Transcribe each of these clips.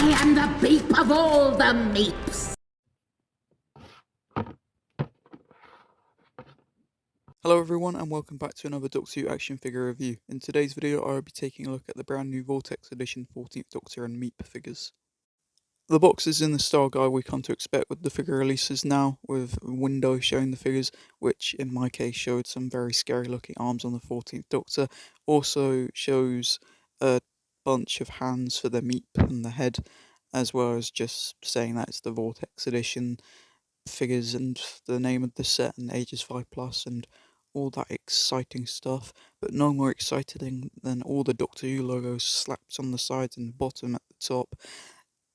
I am the beep of all the meeps. Hello everyone and welcome back to another Doctor Who action figure review. In today's video I will be taking a look at the brand new Vortex edition 14th Doctor and Meep figures. The box is in the style guide we come to expect with the figure releases now, with a window showing the figures, which in my case showed some very scary looking arms on the 14th Doctor. Also shows a bunch of hands for the Meep and the head, as well as just saying that it's the Vortex edition figures and the name of the set and ages 5+ and all that exciting stuff, but no more exciting than all the Doctor Who logos slapped on the sides and the bottom at the top.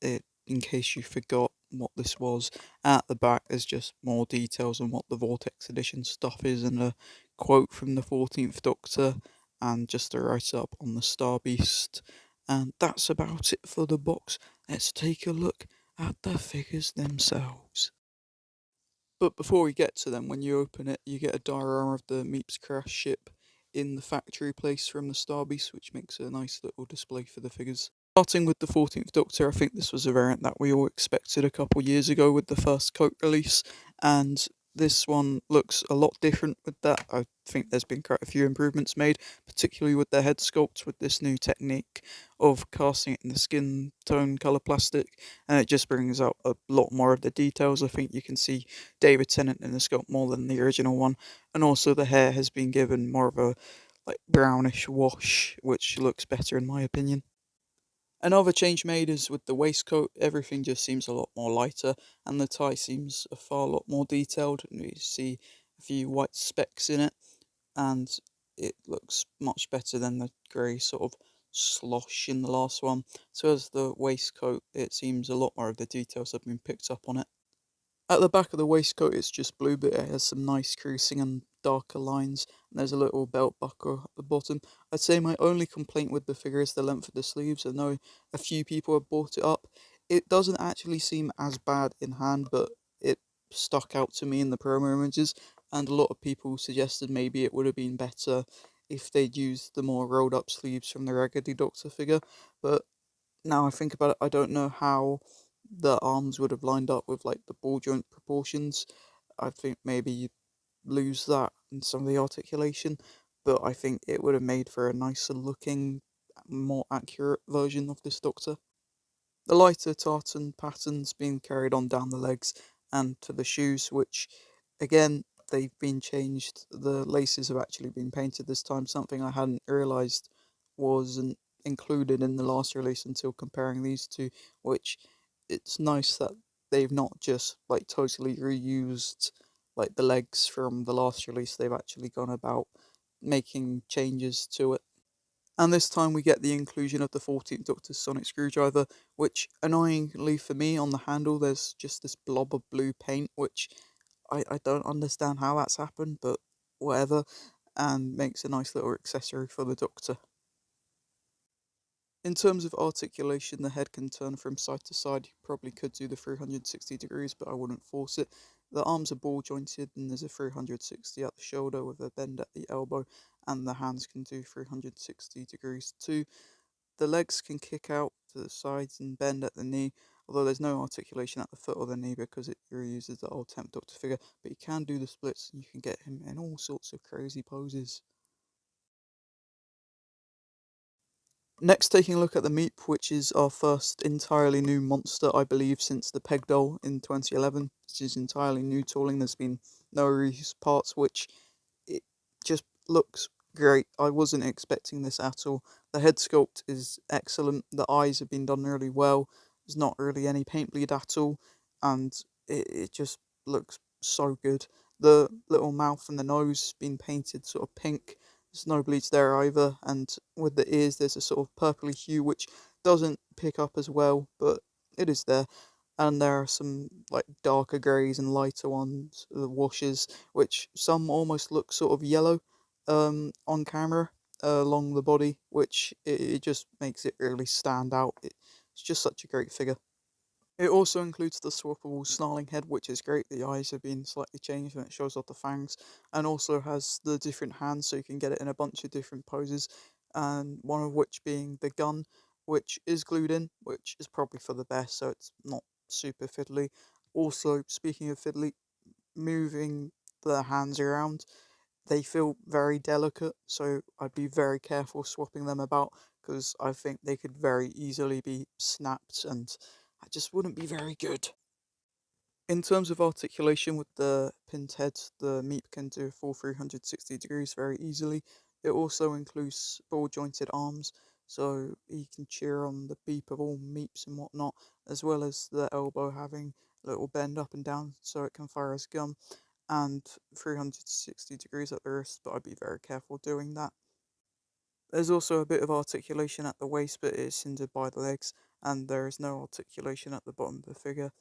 In case you forgot what this was, at the back there's just more details on what the Vortex edition stuff is and a quote from the 14th Doctor and just a write-up on the Star Beast. And that's about it for the box. Let's take a look at the figures themselves. But before we get to them, when you open it, you get a diorama of the Meep's crash ship in the factory place from the Star Beast, which makes a nice little display for the figures. Starting with the 14th Doctor, I think this was a variant that we all expected a couple years ago with the first coat release, and this one looks a lot different with that. I think there's been quite a few improvements made, particularly with the head sculpt with this new technique of casting it in the skin tone colour plastic, and it just brings out a lot more of the details. I think you can see David Tennant in the sculpt more than the original one, and also the hair has been given more of a brownish wash, which looks better in my opinion. Another change made is with the waistcoat, everything just seems a lot more lighter, and the tie seems a far lot more detailed, and you see a few white specks in it, and it looks much better than the grey sort of slosh in the last one. So as the waistcoat, it seems a lot more of the details have been picked up on it. At the back of the waistcoat it's just blue, but it has some nice creasing and darker lines, and there's a little belt buckle at the bottom. I'd say my only complaint with the figure is the length of the sleeves. I know a few people have bought it up. It doesn't actually seem as bad in hand, but it stuck out to me in the promo images, and a lot of people suggested maybe it would have been better if they'd used the more rolled up sleeves from the Raggedy Doctor figure. But now I think about it, I don't know how the arms would have lined up with the ball joint proportions. I think maybe you'd lose that in some of the articulation, but I think it would have made for a nicer looking, more accurate version of this Doctor. The lighter tartan patterns being carried on down the legs and to the shoes, which again they've been changed. The laces have actually been painted this time, something I hadn't realised wasn't included in the last release until comparing these two, which it's nice that they've not just totally reused the legs from the last release. They've actually gone about making changes to it. And this time we get the inclusion of the 14th Doctor's sonic screwdriver, which annoyingly for me on the handle there's just this blob of blue paint, which I don't understand how that's happened, but whatever, and makes a nice little accessory for the Doctor. In terms of articulation, the head can turn from side to side. You probably could do the 360 degrees, but I wouldn't force it. The arms are ball jointed, and there's a 360 at the shoulder with a bend at the elbow, and the hands can do 360 degrees too. The legs can kick out to the sides and bend at the knee, although there's no articulation at the foot or the knee because it reuses the old 10th Doctor figure, but you can do the splits and you can get him in all sorts of crazy poses. Next, taking a look at the Meep, which is our first entirely new monster, I believe, since the Peg Doll in 2011. This is entirely new tooling. There's been no reuse parts, which it just looks great. I wasn't expecting this at all. The head sculpt is excellent. The eyes have been done really well. There's not really any paint bleed at all, and it just looks so good. The little mouth and the nose been painted sort of pink. There's no bleeds there either, and with the ears there's a sort of purpley hue which doesn't pick up as well, but it is there. And there are some darker greys and lighter ones, the washes, which some almost look sort of yellow on camera along the body, which it just makes it really stand out. It's just such a great figure. It also includes the swappable snarling head, which is great. The eyes have been slightly changed and it shows off the fangs, and also has the different hands so you can get it in a bunch of different poses, and one of which being the gun. which is glued in, which is probably for the best, so it's not super fiddly. Also, speaking of fiddly, moving the hands around, they feel very delicate, so I'd be very careful swapping them about because I think they could very easily be snapped and that just wouldn't be very good. In terms of articulation with the pinned head, the Meep can do a full 360 degrees very easily. It also includes ball jointed arms, so you can cheer on the beep of all Meeps and whatnot, as well as the elbow having a little bend up and down so it can fire as gum, and 360 degrees at the wrist, but I'd be very careful doing that. There's also a bit of articulation at the waist, but it is hindered by the legs, and there is no articulation at the bottom of the figure.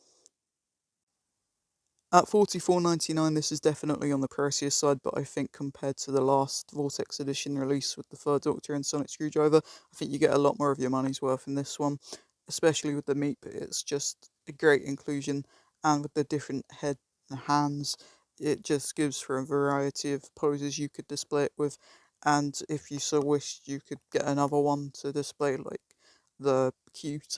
At $44.99, this is definitely on the pricier side, but I think compared to the last Vortex edition release with the Third Doctor and Sonic Screwdriver, I think you get a lot more of your money's worth in this one, especially with the Meep. It's just a great inclusion, and with the different head and hands, it just gives for a variety of poses you could display it with, and if you so wished, you could get another one to display, like the cute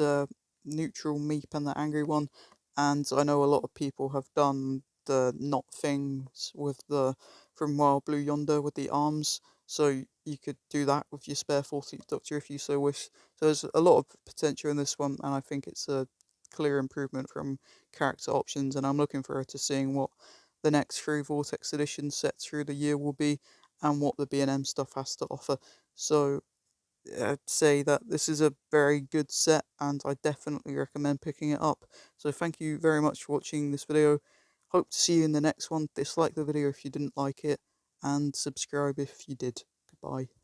neutral Meep and the angry one. And I know a lot of people have done the knot things with the from Wild Blue Yonder with the arms, so you could do that with your spare 14th Doctor if you so wish. So there's a lot of potential in this one, and I think it's a clear improvement from character options, and I'm looking forward to seeing what the next three Vortex editions set through the year will be, and what the B&M stuff has to offer. So I'd say that this is a very good set and I definitely recommend picking it up. So thank you very much for watching this video. Hope to see you in the next one. Dislike the video if you didn't like it and subscribe if you did. Goodbye.